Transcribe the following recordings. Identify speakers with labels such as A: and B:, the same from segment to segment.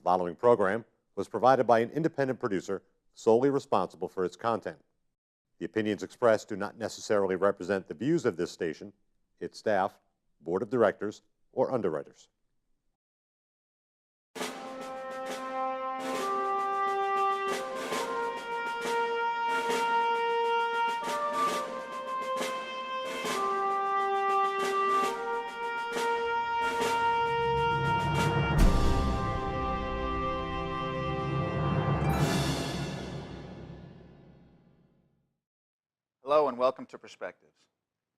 A: following program was provided by an independent producer solely responsible for its content. The opinions expressed do not necessarily represent the views of this station, its staff, board of directors, or underwriters.
B: Hello and welcome to Perspectives.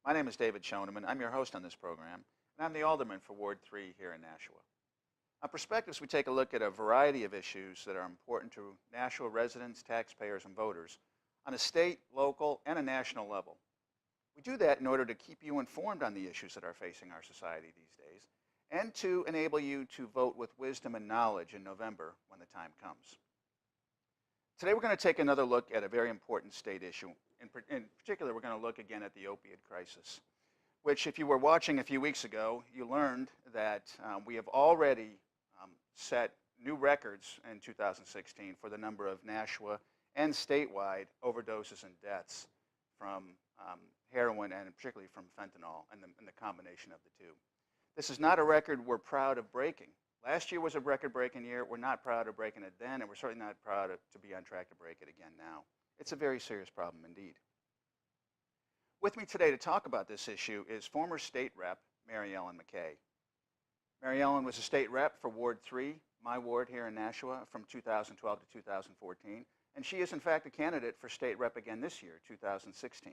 B: My name is David Schoeneman. I'm your host on this program, and I'm the Alderman for Ward 3 here in Nashua. On Perspectives, we take a look at a variety of issues that are important to Nashua residents, taxpayers, and voters on a state, local, and a national level. We do that in order to keep you informed on the issues that are facing our society these days, and to enable you to vote with wisdom and knowledge in November when the time comes. Today we're going to take another look at a very important state issue. In particular, we're going to look again at the opioid crisis, which if you were watching a few weeks ago, you learned that we have already set new records in 2016 for the number of Nashua and statewide overdoses and deaths from heroin and particularly from fentanyl and the combination of the two. This is not a record we're proud of breaking. Last year was a record-breaking year. We're not proud of breaking it then, and we're certainly not proud to be on track to break it again now. It's a very serious problem indeed. With me today to talk about this issue is former state rep Mariellen MacKay. Mariellen was a state rep for Ward 3, my ward here in Nashua, from 2012 to 2014, and she is in fact a candidate for state rep again this year, 2016.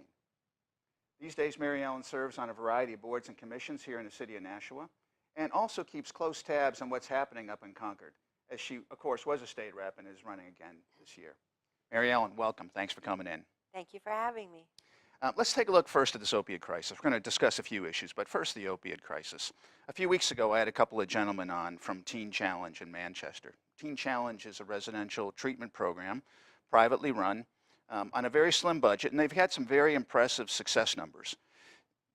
B: These days, Mariellen serves on a variety of boards and commissions here in the city of Nashua, and also keeps close tabs on what's happening up in Concord, as she, of course, was a state rep and is running again this year. Mariellen, welcome. Thanks for coming in.
C: Thank you for having me.
B: Let's take a look first at this opiate crisis. We're going to discuss a few issues, but first the opiate crisis. A few weeks ago, I had a couple of gentlemen on from Teen Challenge in Manchester. Teen Challenge is a residential treatment program, privately run, on a very slim budget, and they've had some very impressive success numbers.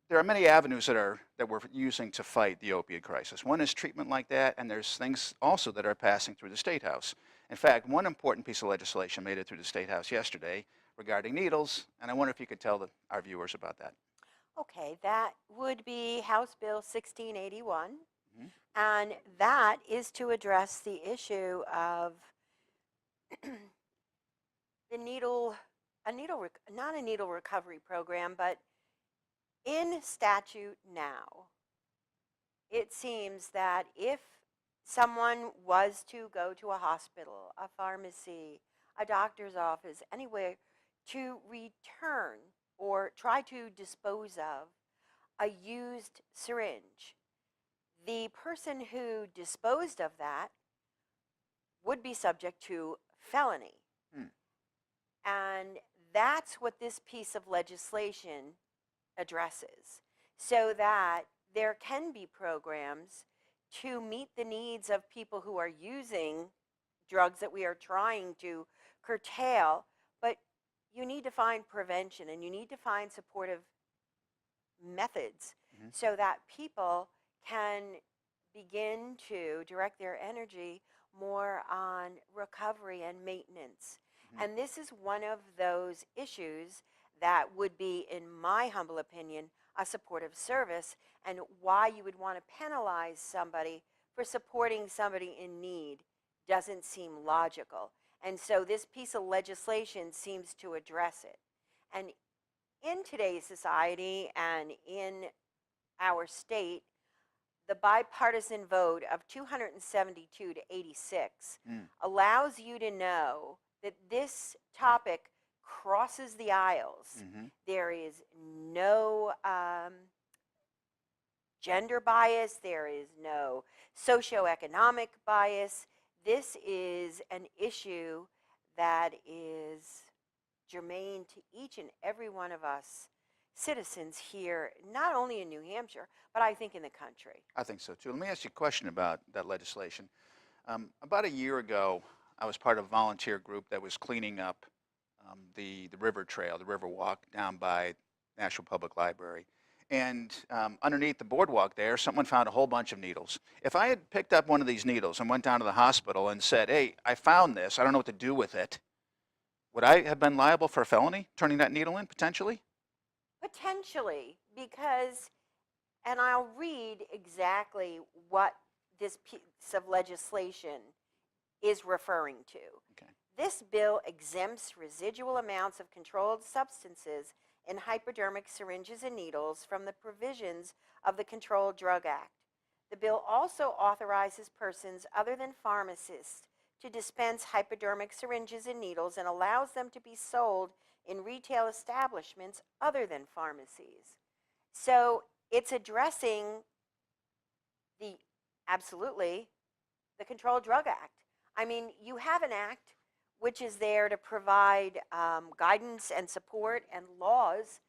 B: There are many avenues that we're using to fight the opioid crisis. One is treatment like that, and there's things also that are passing through the State House. In fact, one important piece of legislation made it through the State House yesterday regarding needles, and I wonder if you could tell our viewers about that.
C: Okay, that would be House Bill 1681,
B: Mm-hmm.
C: and that is to address the issue of not a needle recovery program, but in statute now, it seems that if someone was to go to a hospital, a pharmacy, a doctor's office, anywhere, to return or try to dispose of a used syringe, the person who disposed of that would be subject to felony. And that's what this piece of legislation addresses, so that there can be programs to meet the needs of people who are using drugs that we are trying to curtail. But you need to find prevention, and you need to find supportive methods so that people can begin to direct their energy more on recovery and maintenance. And this is one of those issues that would be, in my humble opinion, a supportive service, and why you would want to penalize somebody for supporting somebody in need doesn't seem logical. And so this piece of legislation seems to address it. And in today's society and in our state, the bipartisan vote of 272 to 86 allows you to know that this topic crosses the aisles. There is no gender bias. There is no socioeconomic bias. This is an issue that is germane to each and every one of us citizens here, not only in New Hampshire, but I think in the country.
B: I think so too. Let me ask you a question about that legislation. About a year ago, I was part of a volunteer group that was cleaning up the river trail, the river walk down by National Public Library. and underneath the boardwalk there, someone found a whole bunch of needles. If I had picked up one of these needles and went down to the hospital and said, hey, I found this, I don't know what to do with it, would I have been liable for a felony, turning that needle in, potentially?
C: Potentially, because, and I'll read exactly what this piece of legislation is referring to.
B: Okay.
C: This bill exempts residual amounts of controlled substances in hypodermic syringes and needles from the provisions of the Controlled Drug Act. The bill also authorizes persons other than pharmacists to dispense hypodermic syringes and needles and allows them to be sold in retail establishments other than pharmacies. So it's addressing the, absolutely, the Controlled Drug Act. I mean, you have an act which is there to provide guidance and support and laws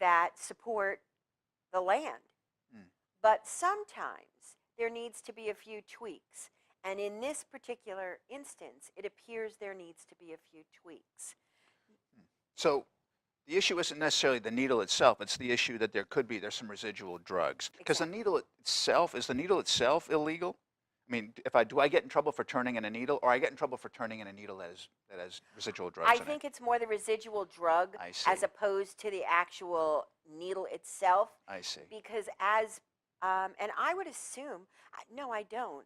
C: that support the land.
B: Mm.
C: But sometimes there needs to be a few tweaks. And in this particular instance, it appears there needs to be a few tweaks.
B: So the issue isn't necessarily the needle itself, it's the issue that there's some residual drugs. Because
C: Exactly.
B: is the needle itself illegal? I mean, do I get in trouble for turning in a needle, or I get in trouble for turning in a needle that has residual drugs
C: I
B: in it?
C: think it's more the residual drug
B: I see.
C: as opposed to the actual needle itself.
B: I see.
C: Because and I would assume, no, I don't.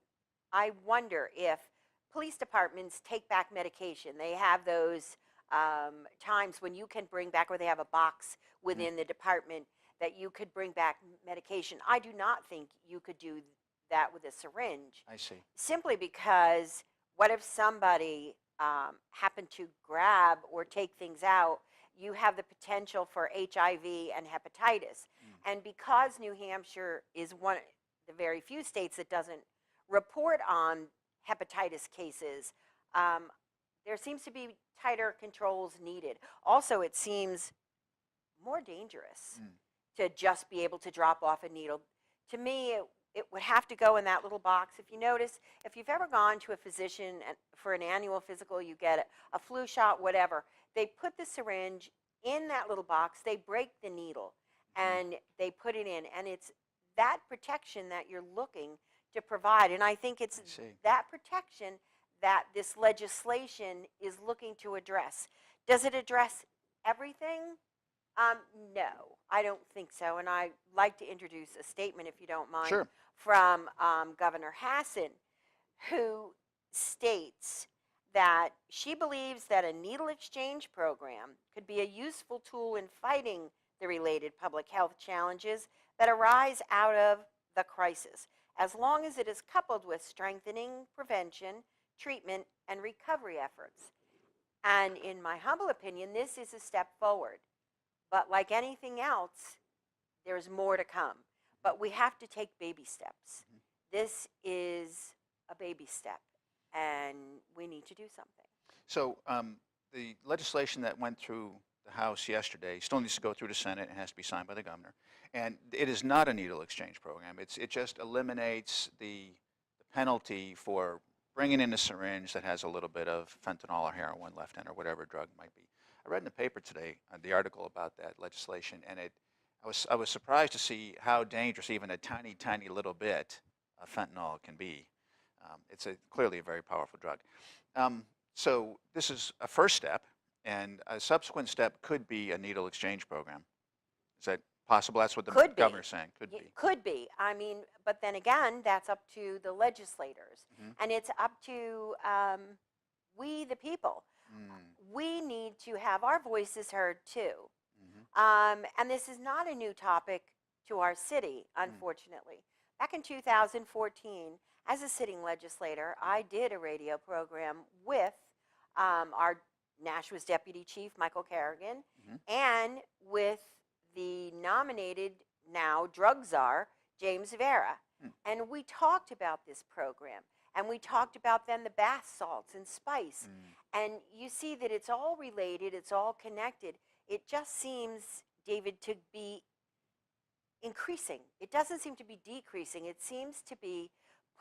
C: I wonder if police departments take back medication. They have those times when you can bring back, or they have a box within the department that you could bring back medication. I do not think you could do that with a syringe.
B: I see.
C: Simply because what if somebody happened to grab or take things out? You have the potential for HIV and hepatitis. And because New Hampshire is one of the very few states that doesn't report on hepatitis cases, there seems to be tighter controls needed. Also, it seems more dangerous to just be able to drop off a needle. To me, it would have to go in that little box. If you notice, if you've ever gone to a physician for an annual physical, you get a flu shot, whatever, they put the syringe in that little box, they break the needle, and they put it in. And it's that protection that you're looking to provide. And I think it's that protection that this legislation is looking to address. Does it address everything? No, I don't think so. And I'd like to introduce a statement, if you don't mind,
B: Sure.
C: from Governor Hassan, who states that she believes that a needle exchange program could be a useful tool in fighting the related public health challenges that arise out of the crisis, as long as it is coupled with strengthening prevention, treatment, and recovery efforts. And in my humble opinion, this is a step forward. But like anything else, there's more to come. But we have to take baby steps. This is a baby step, and we need to do something.
B: So the legislation that went through the House yesterday still needs to go through the Senate and has to be signed by the governor. And it is not a needle exchange program. It just eliminates the penalty for bringing in a syringe that has a little bit of fentanyl or heroin left in, or whatever drug it might be. I read in the paper today the article about that legislation, and I was surprised to see how dangerous even a tiny, tiny little bit of fentanyl can be. It's clearly a very powerful drug. So this is a first step, and a subsequent step could be a needle exchange program. Is that possible? That's what the governor's saying. Could be.
C: Could be. I mean, but then again, that's up to the legislators, and it's up to we, the people. We need to have our voices heard too. And this is not a new topic to our city, unfortunately. Back in 2014, as a sitting legislator, I did a radio program with our Nashua's Deputy Chief, Michael Kerrigan, and with the nominated now drug czar, James Vera. And we talked about this program. And we talked about then the bath salts and spice. And you see that it's all related, it's all connected. It just seems, David, to be increasing. It doesn't seem to be decreasing. It seems to be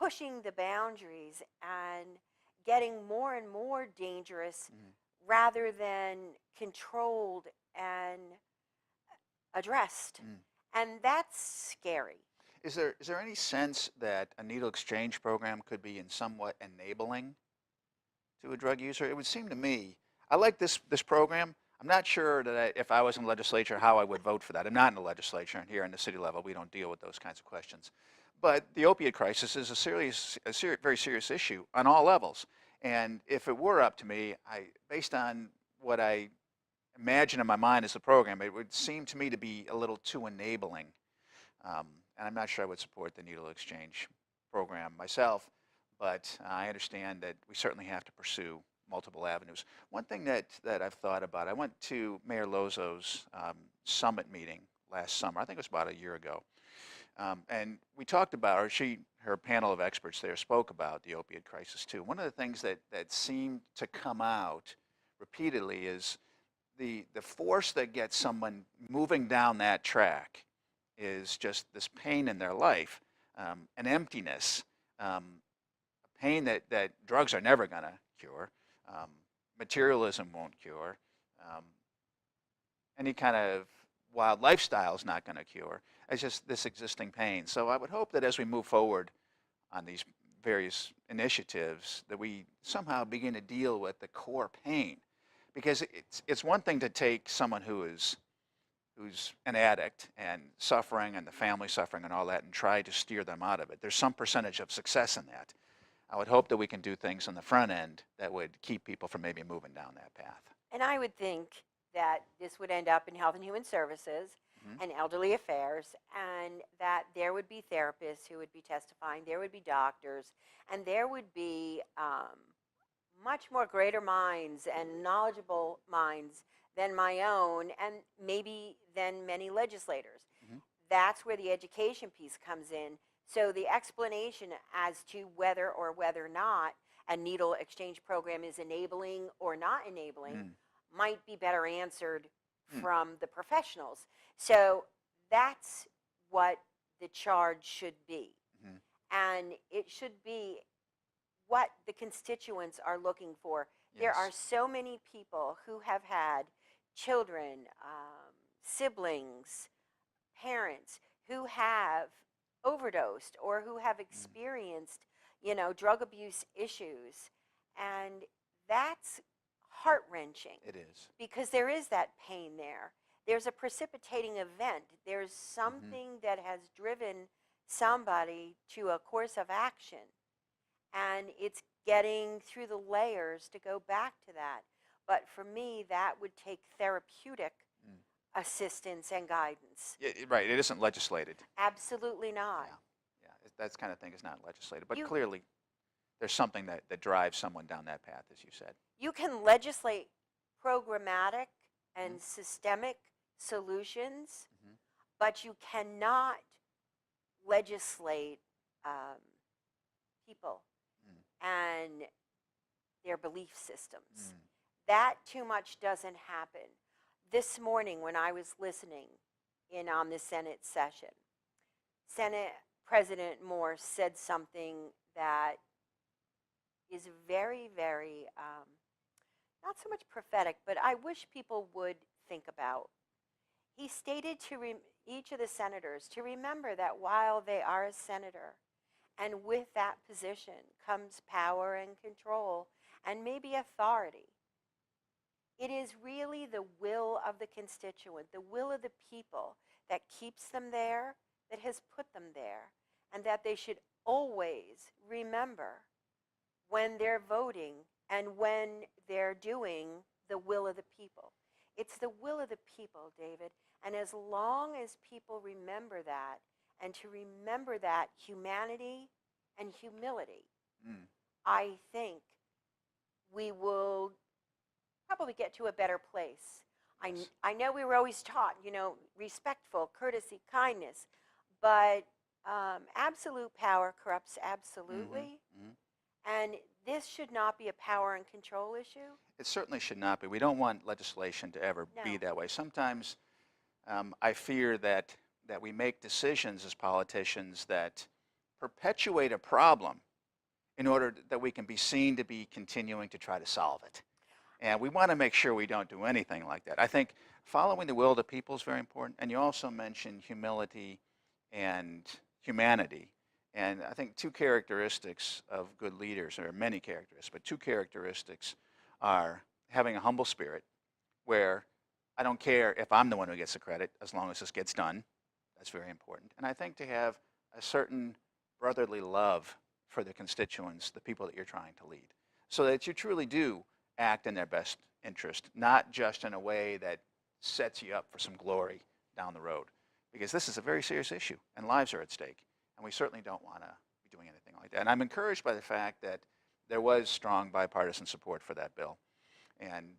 C: pushing the boundaries and getting more and more dangerous rather than controlled and addressed. And that's scary.
B: Is there any sense that a needle exchange program could be in somewhat enabling to a drug user? It would seem to me, I like this program. I'm not sure that if I was in the legislature, how I would vote for that. I'm not in the legislature, and here in the city level, we don't deal with those kinds of questions. But the opiate crisis is very serious issue on all levels. And if it were up to me, based on what I imagine in my mind as a program, it would seem to me to be a little too enabling. And I'm not sure I would support the needle exchange program myself, but I understand that we certainly have to pursue multiple avenues. One thing that I've thought about, I went to Mayor Lozo's summit meeting last summer. I think it was about a year ago. And we talked about, or her panel of experts there spoke about the opiate crisis too. One of the things that seemed to come out repeatedly is the force that gets someone moving down that track is just this pain in their life, an emptiness, a pain that drugs are never going to cure, materialism won't cure, any kind of wild lifestyle is not going to cure. It's just this existing pain. So I would hope that as we move forward on these various initiatives, that we somehow begin to deal with the core pain. Because it's one thing to take someone who's an addict and suffering and the family suffering and all that and try to steer them out of it. There's some percentage of success in that. I would hope that we can do things on the front end that would keep people from maybe moving down that path.
C: And I would think that this would end up in Health and Human Services and Elderly Affairs, and that there would be therapists who would be testifying, there would be doctors, and there would be much more greater minds and knowledgeable minds than my own, and maybe than many legislators. That's where the education piece comes in. So the explanation as to whether or whether not a needle exchange program is enabling or not enabling might be better answered from the professionals. So that's what the charge should be. And it should be what the constituents are looking for.
B: Yes.
C: There are so many people who have had children, siblings, parents who have overdosed or who have experienced, drug abuse issues. And that's heart-wrenching.
B: It is.
C: Because there is that pain there. There's a precipitating event. There's something that has driven somebody to a course of action. And it's getting through the layers to go back to that. But for me, that would take therapeutic assistance and guidance.
B: Yeah, right. It isn't legislated.
C: Absolutely not.
B: Yeah. That kind of thing is not legislated. But clearly, there's something that drives someone down that path, as you said.
C: You can legislate programmatic and systemic solutions, but you cannot legislate people and their belief systems. That too much doesn't happen. This morning when I was listening in on the Senate session, Senate President Moore said something that is very, very, not so much prophetic, but I wish people would think about. He stated to each of the senators to remember that while they are a senator, and with that position comes power and control and maybe authority, it is really the will of the constituent, the will of the people that keeps them there, that has put them there, and that they should always remember when they're voting and when they're doing the will of the people. It's the will of the people, David, and as long as people remember that, and to remember that humanity and humility, I think we will probably get to a better place.
B: Yes.
C: I know we were always taught, respectful, courtesy, kindness, but absolute power corrupts absolutely. And this should not be a power and control issue.
B: It certainly should not be. We don't want legislation to ever be that way. Sometimes I fear that we make decisions as politicians that perpetuate a problem in order that we can be seen to be continuing to try to solve it. And we want to make sure we don't do anything like that. I think following the will of the people is very important. And you also mentioned humility and humanity. And I think two characteristics of good leaders, or many characteristics, but two characteristics are having a humble spirit, where I don't care if I'm the one who gets the credit as long as this gets done. That's very important. And I think to have a certain brotherly love for the constituents, the people that you're trying to lead, so that you truly do act in their best interest, not just in a way that sets you up for some glory down the road. Because this is a very serious issue, and lives are at stake. And we certainly don't want to be doing anything like that. And I'm encouraged by the fact that there was strong bipartisan support for that bill. And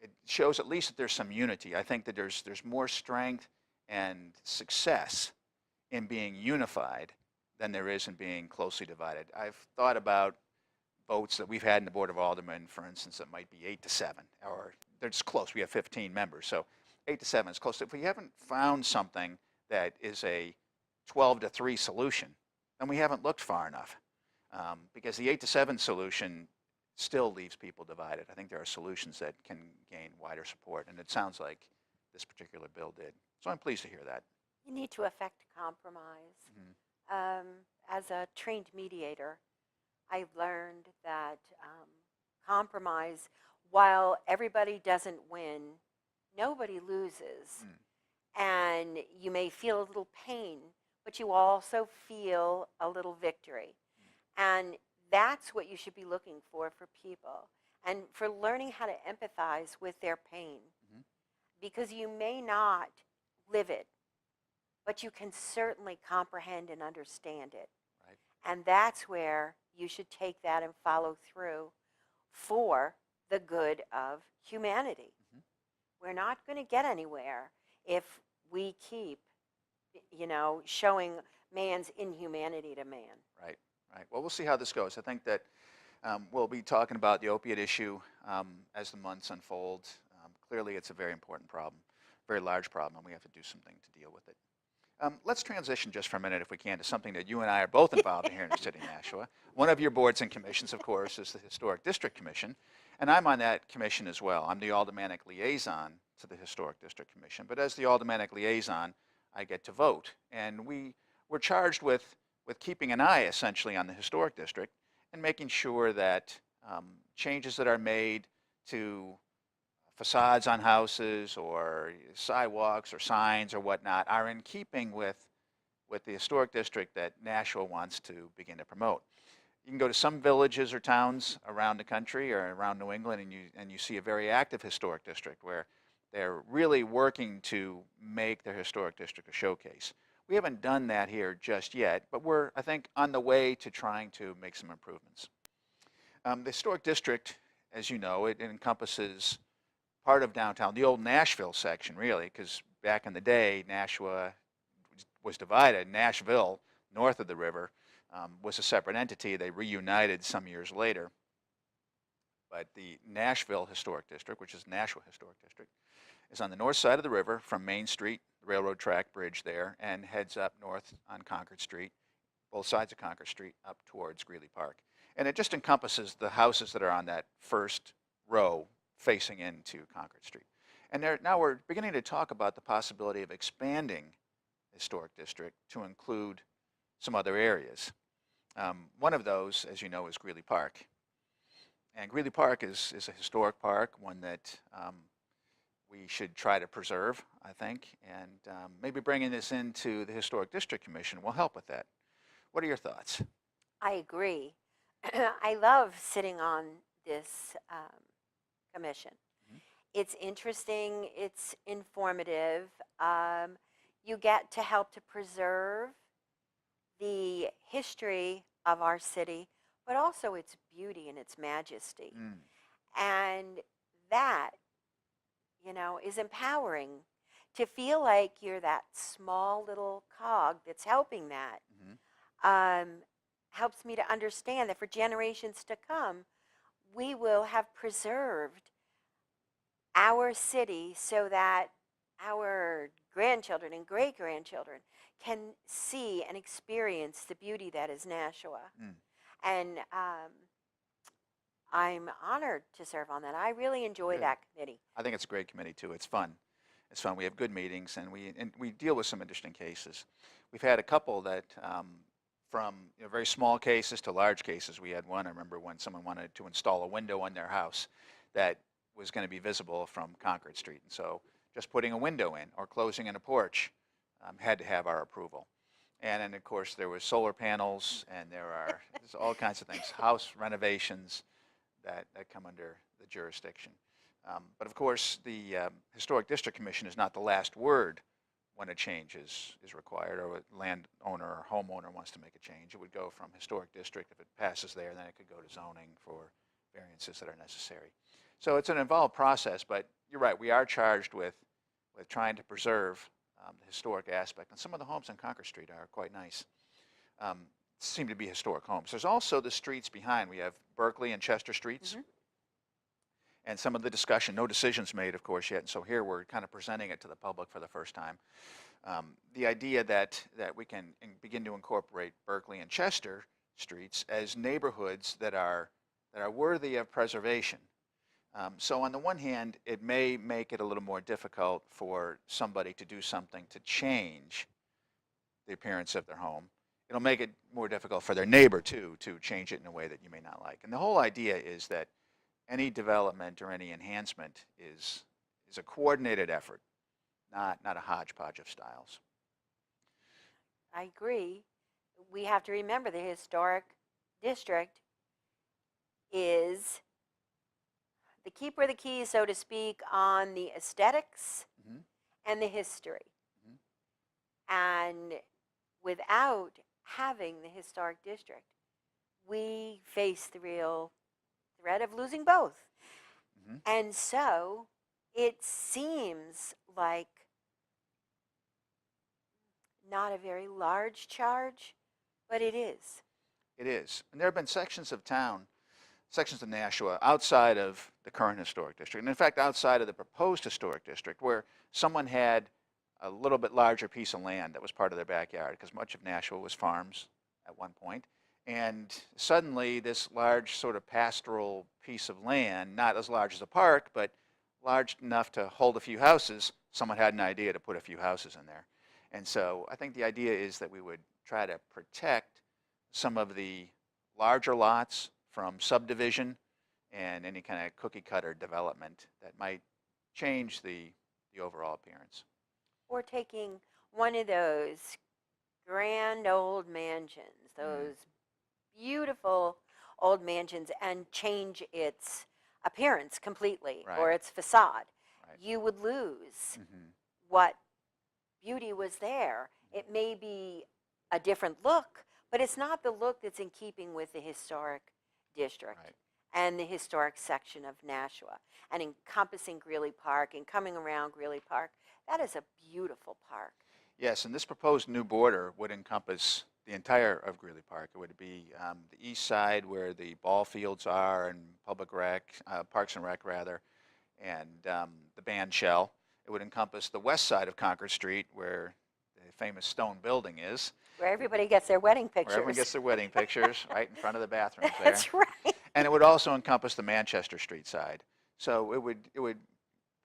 B: it shows at least that there's some unity. I think that there's more strength and success in being unified than there is in being closely divided. I've thought about votes that we've had in the Board of Aldermen, for instance, that might be 8-7, or they're just close. We have 15 members, so 8-7 is close. If we haven't found something that is a 12-3 solution, then we haven't looked far enough, because the 8-7 solution still leaves people divided. I think there are solutions that can gain wider support, and it sounds like this particular bill did. So I'm pleased to hear that.
C: You need to effect compromise. As a trained mediator, I've learned that compromise, while everybody doesn't win, nobody loses. And you may feel a little pain, but you also feel a little victory. And that's what you should be looking for people, and for learning how to empathize with their pain. Because you may not live it, but you can certainly comprehend and understand it.
B: Right.
C: And that's where you should take that and follow through for the good of humanity. We're not going to get anywhere if we keep, showing man's inhumanity to man.
B: Right, right. Well, we'll see how this goes. I think that we'll be talking about the opiate issue as the months unfold. Clearly, it's a very important problem, very large problem, and we have to do something to deal with it. Let's transition just for a minute, if we can, to something that you and I are both involved in here in the city of Nashua. One of your boards and commissions, of course, is the Historic District Commission, and I'm on that commission as well. I'm the aldermanic liaison to the Historic District Commission, but as the aldermanic liaison, I get to vote. And we're charged with keeping an eye, essentially, on the Historic District and making sure that changes that are made to facades on houses or sidewalks or signs or whatnot are in keeping with the historic district that Nashua wants to begin to promote. You can go to some villages or towns around the country or around New England, and you see a very active historic district where they're really working to make their historic district a showcase. We haven't done that here just yet, but we're, I think, on the way to trying to make some improvements. The historic district, as you know, it encompasses part of downtown, the old Nashville section, really, because back in the day, Nashua was divided. Nashville, north of the river, was a separate entity. They reunited some years later. But the Nashville Historic District, which is Nashua Historic District, is on the north side of the river from Main Street, the railroad track bridge there, and heads up north on Concord Street, both sides of Concord Street, up towards Greeley Park. And it just encompasses the houses that are on that first row facing into Concord Street. And now we're beginning to talk about the possibility of expanding the historic district to include some other areas. One of those, as you know, is Greeley Park. And Greeley Park is a historic park, one that we should try to preserve, I think, and maybe bringing this into the Historic District Commission will help with that. What are your thoughts?
C: I agree. I love sitting on this commission. It's interesting, it's informative. You get to help to preserve the history of our city, but also its beauty and its majesty. And that, is empowering, to feel like you're that small little cog that's helping that. Helps me to understand that for generations to come, we will have preserved our city so that our grandchildren and great-grandchildren can see and experience the beauty that is Nashua. And I'm honored to serve on that. I really enjoy
B: Good.
C: that committee.
B: I think it's a great committee too. It's fun. It's fun. We have good meetings, and we deal with some interesting cases. We've had a couple that, from very small cases to large cases. We had one, I remember, when someone wanted to install a window on their house that was going to be visible from Concord Street. And so just putting a window in or closing in a porch had to have our approval. And then, of course, there was solar panels, and there's all kinds of things, house renovations that come under the jurisdiction. But of course, the Historic District Commission is not the last word when a change is required, or a landowner or homeowner wants to make a change. It would go from Historic District. If it passes there, then it could go to zoning for variances that are necessary. So it's an involved process, but you're right, we are charged with trying to preserve the historic aspect. And some of the homes on Concord Street are quite nice. Seem to be historic homes. There's also the streets behind. We have Berkeley and Chester Streets.
C: Mm-hmm.
B: And some of the discussion, no decisions made, of course, yet. And so here we're kind of presenting it to the public for the first time. The idea that we can begin to incorporate Berkeley and Chester Streets as neighborhoods that are worthy of preservation. So on the one hand, it may make it a little more difficult for somebody to do something to change the appearance of their home. It'll make it more difficult for their neighbor, too, to change it in a way that you may not like. And the whole idea is that any development or any enhancement is a coordinated effort, not a hodgepodge of styles.
C: I agree. We have to remember the historic district is the keeper of the keys, so to speak, on the aesthetics
B: Mm-hmm.
C: and the history.
B: Mm-hmm.
C: And without having the historic district, we face the real threat of losing both.
B: Mm-hmm.
C: And so it seems like not a very large charge, but it is.
B: It is. And there have been sections of Nashua outside of the current historic district, and in fact outside of the proposed historic district, where someone had a little bit larger piece of land that was part of their backyard, because much of Nashua was farms at one point. And suddenly this large sort of pastoral piece of land, not as large as a park, but large enough to hold a few houses, someone had an idea to put a few houses in there. And so I think the idea is that we would try to protect some of the larger lots from subdivision and any kind of cookie cutter development that might change the overall appearance.
C: Or taking one of those grand old mansions, those beautiful old mansions, and change its appearance completely,
B: Right.
C: or its facade.
B: Right.
C: You would lose
B: Mm-hmm.
C: what beauty was there. It may be a different look, but it's not the look that's in keeping with the historic district
B: Right.
C: and the historic section of Nashua, and encompassing Greeley Park and coming around Greeley Park. That is a beautiful park.
B: Yes, and this proposed new border would encompass the entire of Greeley Park. It would be the east side where the ball fields are and public rec, Parks and Rec rather, and the band shell. It would encompass the west side of Concord Street where the famous stone building is.
C: Where everybody gets their wedding pictures.
B: Where everyone gets their wedding pictures, right in front of the bathrooms there.
C: That's right.
B: And it would also encompass the Manchester Street side. So it would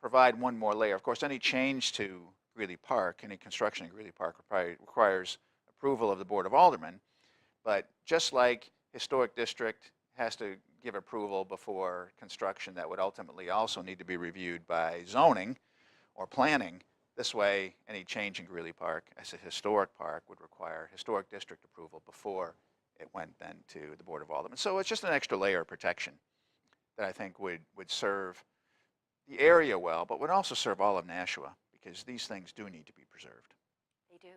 B: provide one more layer. Of course, any change to Greeley Park, any construction in Greeley Park requires approval of the Board of Aldermen. But just like Historic District has to give approval before construction, that would ultimately also need to be reviewed by zoning or planning. This way, any change in Greeley Park as a historic park would require Historic District approval before it went then to the Board of Aldermen. So it's just an extra layer of protection that I think would serve the area well, but would also serve all of Nashua, because these things do need to be preserved.
C: They do.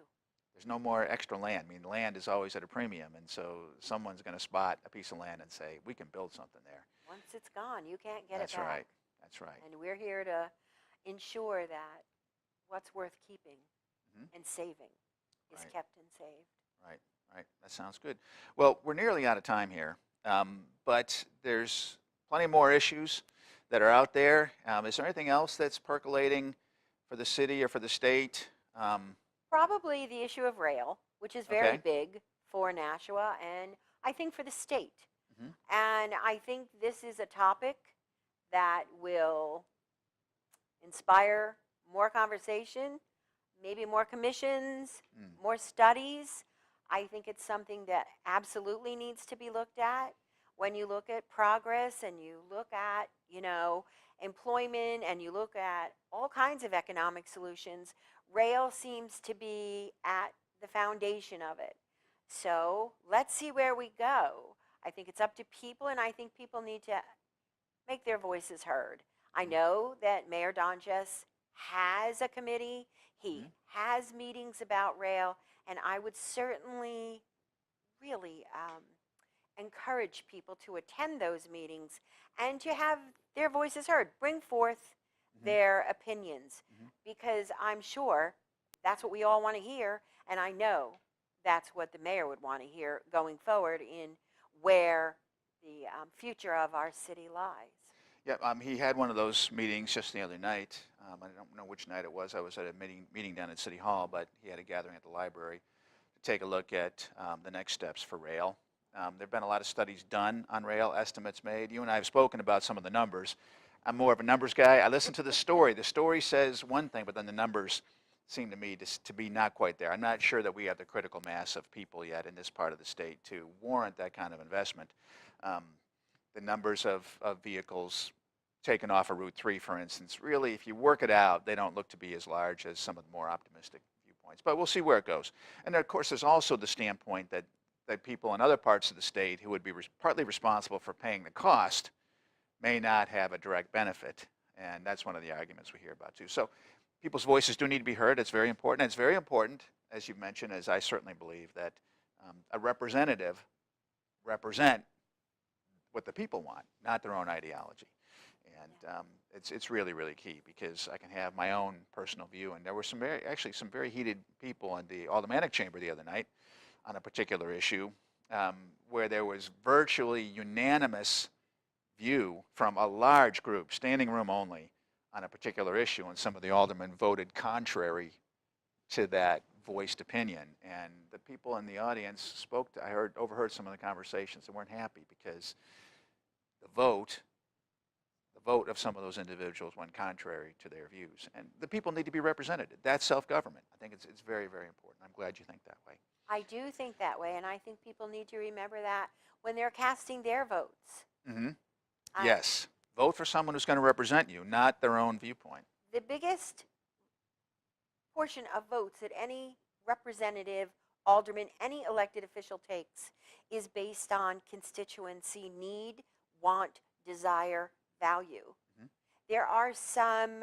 B: There's no more extra land. I mean, land is always at a premium, and so someone's going to spot a piece of land and say, we can build something there.
C: Once it's gone, you can't get
B: That's
C: it back.
B: right. That's right.
C: And we're here to ensure that what's worth keeping and saving is
B: Right.
C: kept and saved.
B: Right, right. That sounds good. Well, we're nearly out of time here, but there's plenty more issues that are out there. Is there anything else that's percolating for the city or for the state?
C: Probably the issue of rail, which is very
B: Okay.
C: big for Nashua, and I think for the state. And I think this is a topic that will inspire more conversation, maybe more commissions, more studies. I think it's something that absolutely needs to be looked at. When you look at progress and you look at, employment and you look at all kinds of economic solutions, rail seems to be at the foundation of it. So let's see where we go. I think it's up to people, and I think people need to make their voices heard. I know that Mayor Donches has a committee. He has meetings about rail, and I would certainly really encourage people to attend those meetings and to have their voices heard. Bring forth their opinions, because I'm sure that's what we all want to hear, and I know that's what the mayor would want to hear going forward in where the future of our city lies.
B: Yeah, he had one of those meetings just the other night. I don't know which night it was. I was at a meeting down at City Hall, but he had a gathering at the library to take a look at the next steps for rail. There have been a lot of studies done on rail, estimates made. You and I have spoken about some of the numbers. I'm more of a numbers guy. I listen to the story. The story says one thing, but then the numbers seem to me to be not quite there. I'm not sure that we have the critical mass of people yet in this part of the state to warrant that kind of investment. The numbers of vehicles taken off of Route 3, for instance, really, if you work it out, they don't look to be as large as some of the more optimistic viewpoints. But we'll see where it goes. And of course, there's also the standpoint that people in other parts of the state who would be partly responsible for paying the cost may not have a direct benefit. And that's one of the arguments we hear about, too. So people's voices do need to be heard. It's very important. And it's very important, as you've mentioned, as I certainly believe, that a representative represent what the people want, not their own ideology. And it's really, really key, because I can have my own personal view. And there were some very heated people in the Aldermanic chamber the other night on a particular issue where there was virtually unanimous view from a large group, standing room only, on a particular issue. And some of the aldermen voted contrary to that voiced opinion. And the people in the audience overheard some of the conversations and weren't happy because the vote of some of those individuals went contrary to their views. And the people need to be represented. That's self-government. I think it's very, very important. I'm glad you think that way.
C: I do think that way, and I think people need to remember that when they're casting their votes.
B: Yes. Vote for someone who's going to represent you, not their own viewpoint.
C: The biggest portion of votes that any representative, alderman, any elected official takes is based on constituency need, want, desire, value. There are some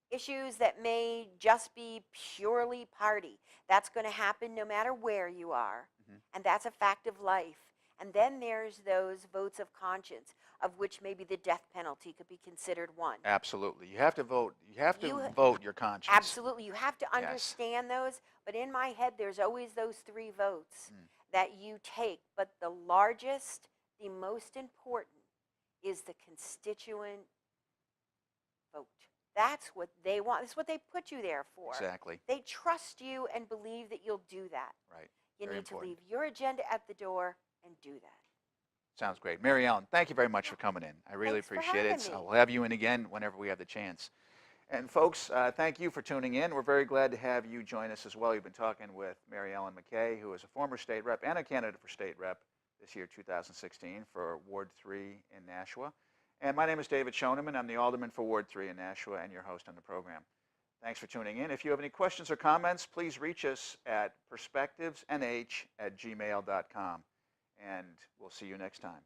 C: issues that may just be purely party. That's going to happen no matter where you are, and that's a fact of life. And then there's those votes of conscience, of which maybe the death penalty could be considered one.
B: Absolutely. You have to vote. You have to vote your conscience.
C: Absolutely. You have to understand those. But in my head, there's always those three votes that you take. But the largest, the most important, is the constituent vote. That's what they want. That's what they put you there for.
B: Exactly.
C: They trust you and believe that you'll do that.
B: Right.
C: You
B: Very
C: need to
B: important.
C: leave your agenda at the door and do that.
B: Sounds great. Mariellen, thank you very much for coming in. I really
C: Thanks for
B: appreciate
C: having
B: it.
C: me.
B: I'll have you in again whenever we have the chance. And folks, thank you for tuning in. We're very glad to have you join us as well. You've been talking with Mariellen MacKay, who is a former state rep and a candidate for state rep this year, 2016, for Ward 3 in Nashua. And my name is David Schoeneman. I'm the alderman for Ward 3 in Nashua and your host on the program. Thanks for tuning in. If you have any questions or comments, please reach us at perspectivesnh@gmail.com. And we'll see you next time.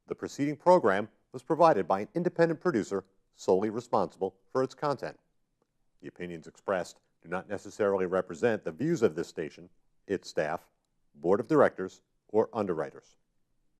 A: The preceding program was provided by an independent producer solely responsible for its content. The opinions expressed do not necessarily represent the views of this station, its staff, board of directors, or underwriters.